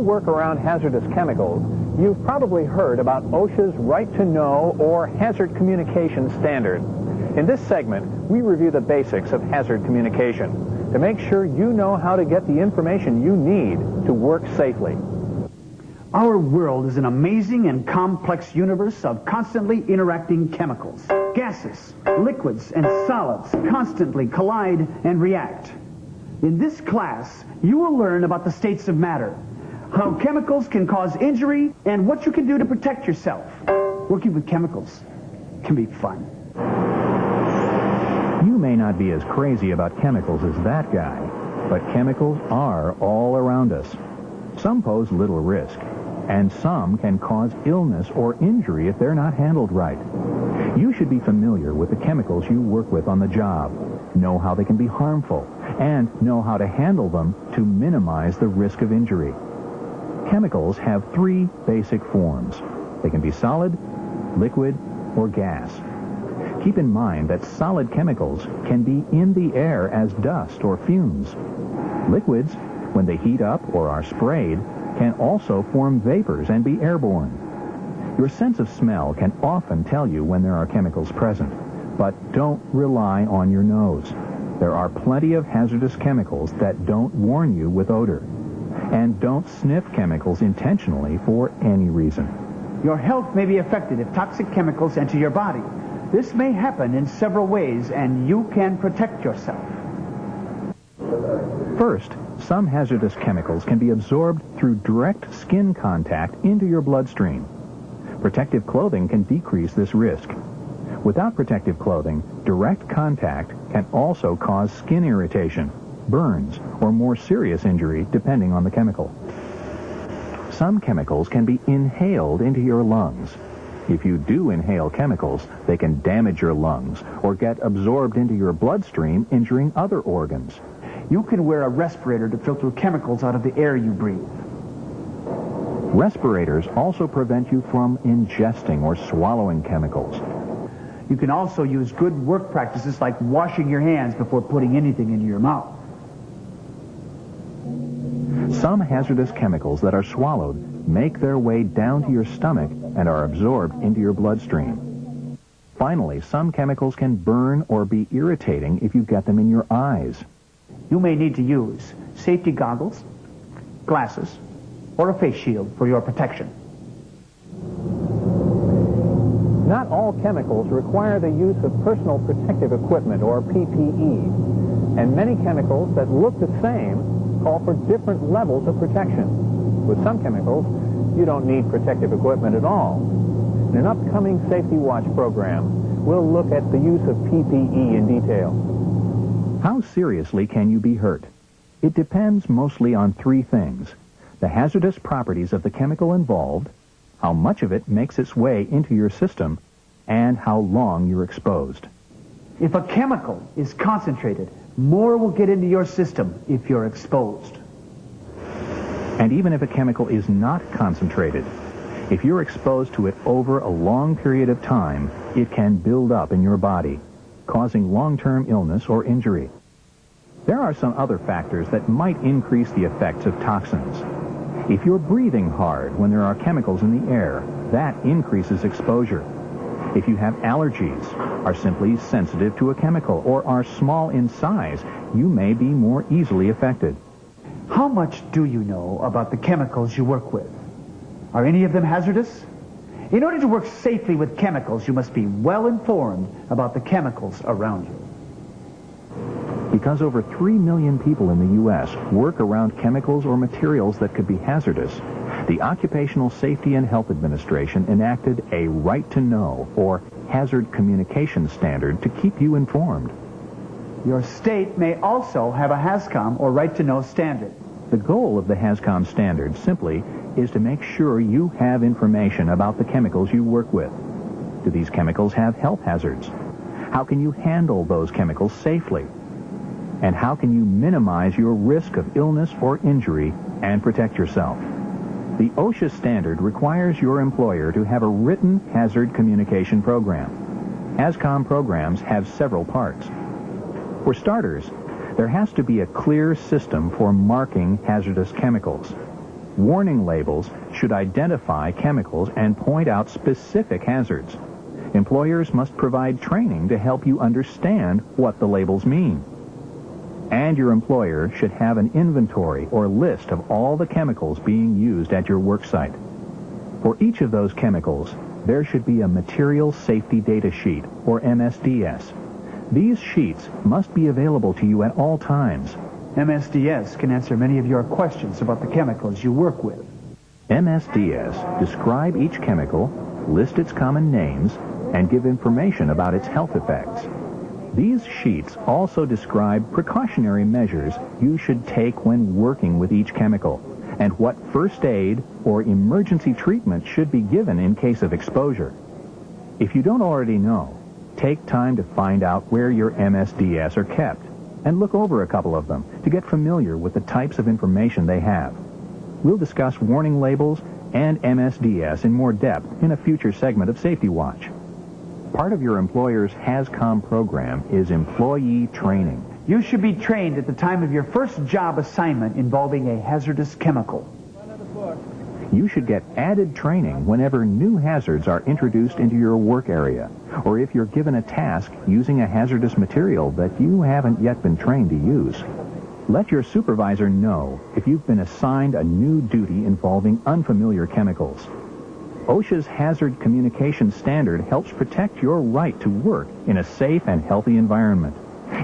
work around hazardous chemicals, you've probably heard about OSHA's Right to Know or Hazard Communication Standard. In this segment, we review the basics of hazard communication to make sure you know how to get the information you need to work safely. Our world is an amazing and complex universe of constantly interacting chemicals. Gases, liquids, and solids constantly collide and react. In this class, you will learn about the states of matter, how chemicals can cause injury, and what you can do to protect yourself. Working with chemicals can be fun. You may not be as crazy about chemicals as that guy, but chemicals are all around us. Some pose little risk, and some can cause illness or injury if they're not handled right. You should be familiar with the chemicals you work with on the job, know how they can be harmful, and know how to handle them to minimize the risk of injury. Chemicals have three basic forms. They can be solid, liquid, or gas. Keep in mind that solid chemicals can be in the air as dust or fumes. Liquids, when they heat up or are sprayed, can also form vapors and be airborne. Your sense of smell can often tell you when there are chemicals present, but don't rely on your nose. There are plenty of hazardous chemicals that don't warn you with odor. And don't sniff chemicals intentionally for any reason. Your health may be affected if toxic chemicals enter your body. This may happen in several ways, and you can protect yourself. First, some hazardous chemicals can be absorbed through direct skin contact into your bloodstream. Protective clothing can decrease this risk. Without protective clothing, direct contact can also cause skin irritation, burns, or more serious injury depending on the chemical. Some chemicals can be inhaled into your lungs. If you do inhale chemicals, they can damage your lungs or get absorbed into your bloodstream, injuring other organs. You can wear a respirator to filter chemicals out of the air you breathe. Respirators also prevent you from ingesting or swallowing chemicals. You can also use good work practices like washing your hands before putting anything into your mouth. Some hazardous chemicals that are swallowed make their way down to your stomach and are absorbed into your bloodstream. Finally, some chemicals can burn or be irritating if you get them in your eyes. You may need to use safety goggles, glasses, or a face shield for your protection. Not all chemicals require the use of personal protective equipment, or PPE, and many chemicals that look the same call for different levels of protection. With some chemicals, you don't need protective equipment at all. In an upcoming Safety Watch program, we'll look at the use of PPE in detail. How seriously can you be hurt? It depends mostly on three things: the hazardous properties of the chemical involved, how much of it makes its way into your system, and how long you're exposed. If a chemical is concentrated, more will get into your system if you're exposed. And even if a chemical is not concentrated, if you're exposed to it over a long period of time, it can build up in your body, causing long-term illness or injury. There are some other factors that might increase the effects of toxins. If you're breathing hard when there are chemicals in the air, that increases exposure. If you have allergies, are simply sensitive to a chemical, or are small in size, you may be more easily affected. How much do you know about the chemicals you work with? Are any of them hazardous? In order to work safely with chemicals, you must be well informed about the chemicals around you. Because over 3 million people in the U.S. work around chemicals or materials that could be hazardous, the Occupational Safety and Health Administration enacted a Right to Know, or Hazard Communication Standard, to keep you informed. Your state may also have a Hazcom, or Right to Know standard. The goal of the Hazcom standard simply is to make sure you have information about the chemicals you work with. Do these chemicals have health hazards? How can you handle those chemicals safely? And how can you minimize your risk of illness or injury and protect yourself? The OSHA standard requires your employer to have a written hazard communication program. Hazcom programs have several parts. For starters, there has to be a clear system for marking hazardous chemicals. Warning labels should identify chemicals and point out specific hazards. Employers must provide training to help you understand what the labels mean. And your employer should have an inventory or list of all the chemicals being used at your work site. For each of those chemicals, there should be a Material Safety Data Sheet, or MSDS. These sheets must be available to you at all times. MSDS can answer many of your questions about the chemicals you work with. MSDS describe each chemical, list its common names, and give information about its health effects. These sheets also describe precautionary measures you should take when working with each chemical, and what first aid or emergency treatment should be given in case of exposure. If you don't already know, take time to find out where your MSDS are kept, and look over a couple of them to get familiar with the types of information they have. We'll discuss warning labels and MSDS in more depth in a future segment of Safety Watch. Part of your employer's Hazcom program is employee training. You should be trained at the time of your first job assignment involving a hazardous chemical. You should get added training whenever new hazards are introduced into your work area, or if you're given a task using a hazardous material that you haven't yet been trained to use. Let your supervisor know if you've been assigned a new duty involving unfamiliar chemicals. OSHA's Hazard Communication Standard helps protect your right to work in a safe and healthy environment.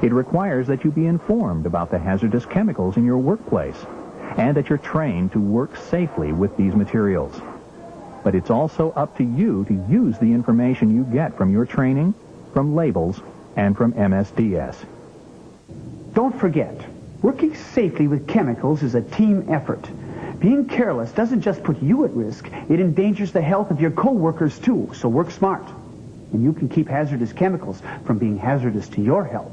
It requires that you be informed about the hazardous chemicals in your workplace and that you're trained to work safely with these materials. But it's also up to you to use the information you get from your training, from labels, and from MSDS. Don't forget, working safely with chemicals is a team effort. Being careless doesn't just put you at risk, it endangers the health of your co-workers too, so work smart. And you can keep hazardous chemicals from being hazardous to your health.